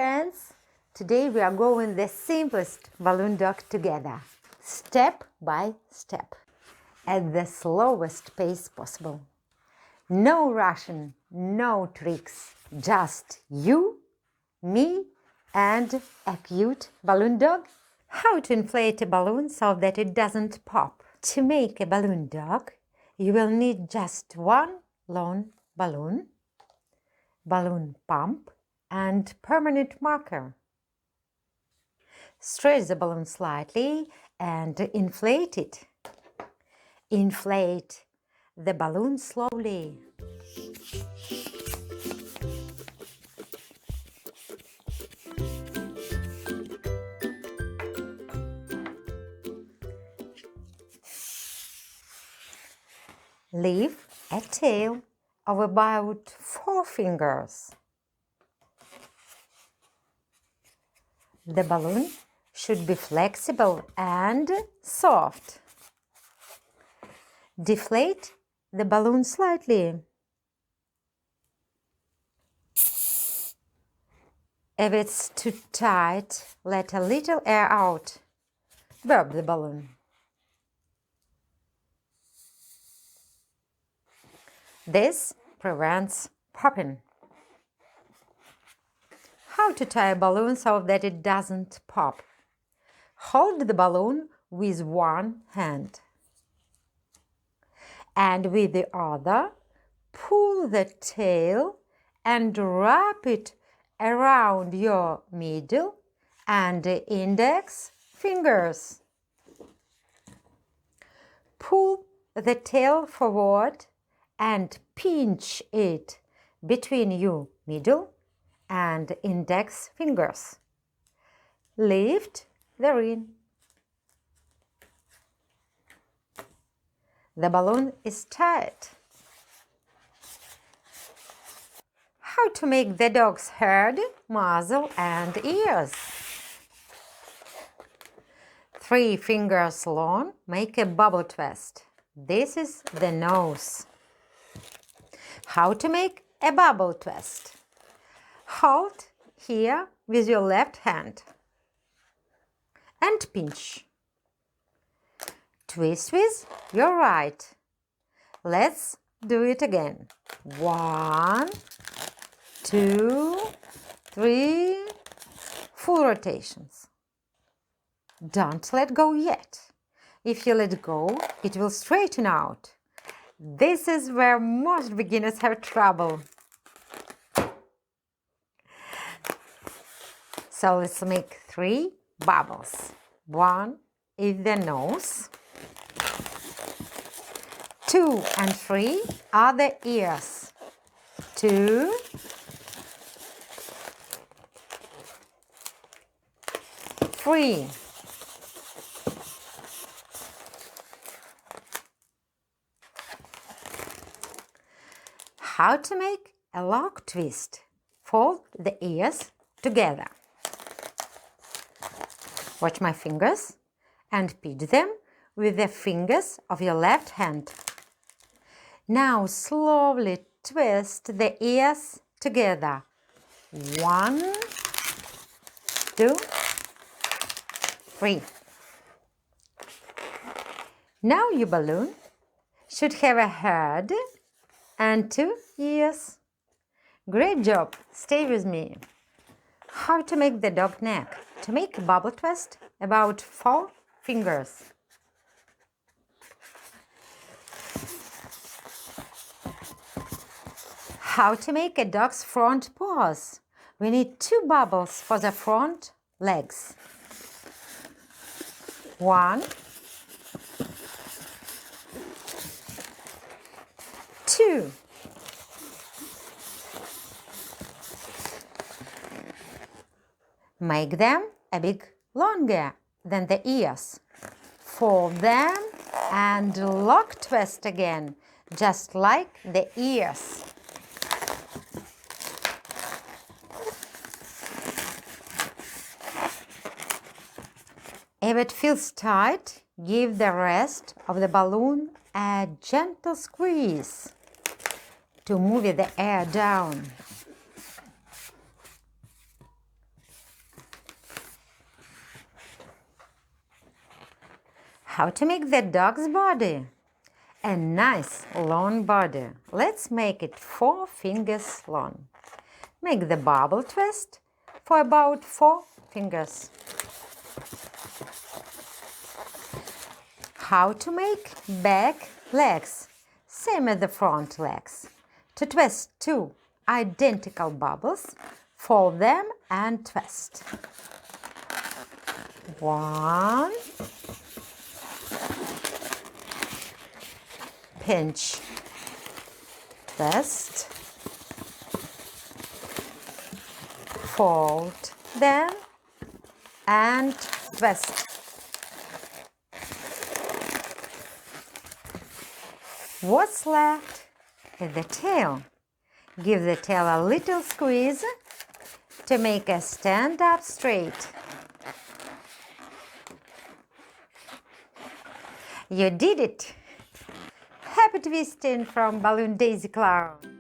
friends! Today we are going the simplest balloon dog together, step by step, at the slowest pace possible. No rushing, no tricks, just you, me, and a cute balloon dog. How to inflate a balloon so that it doesn't pop. To make a balloon dog, you will need just one long balloon pump, and permanent marker. Stretch the balloon slightly and inflate it. Inflate the balloon slowly. Leave a tail of about 4 fingers. The balloon should be flexible and soft. Deflate the balloon slightly. If it's too tight, let a little air out. Burp the balloon. This prevents popping. How to tie a balloon so that it doesn't pop. Hold the balloon with one hand. And with the other, pull the tail and wrap it around your middle and index fingers. Pull the tail forward and pinch it between your middle and index fingers. Lift the ring. The balloon is tight. How to make the dog's head, muzzle, and ears. 3 fingers long make a bubble twist. This is the nose. How to make a bubble twist. Hold here with your left hand and pinch. Twist with your right. Let's do it again. 1, 2, 3, full rotations. Don't let go yet. If you let go, it will straighten out. This is where most beginners have trouble. So let's make 3 bubbles. 1 is the nose. 2 and 3 are the ears. 2, 3. How to make a lock twist. Fold the ears together. Watch my fingers and pinch them with the fingers of your left hand. Now slowly twist the ears together. 1, 2, 3. Now your balloon should have a head and 2 ears. Great job! Stay with me. How to make the dog neck. To make a bubble twist, about 4 fingers. How to make a dog's front paws. We need 2 bubbles for the front legs. 1, 2. Make them a bit longer than the ears. Fold them and lock twist again, just like the ears. If it feels tight, give the rest of the balloon a gentle squeeze to move the air down. How to make the dog's body? A nice long body. Let's make it 4 fingers long. Make the bubble twist for about 4 fingers. How to make back legs? Same as the front legs. To twist 2 identical bubbles, fold them and twist. 1, pinch, twist, fold them and twist. What's left is the tail. Give the tail a little squeeze to make it stand up straight. You did it! Happy twisting from Balloon Daisy Clown!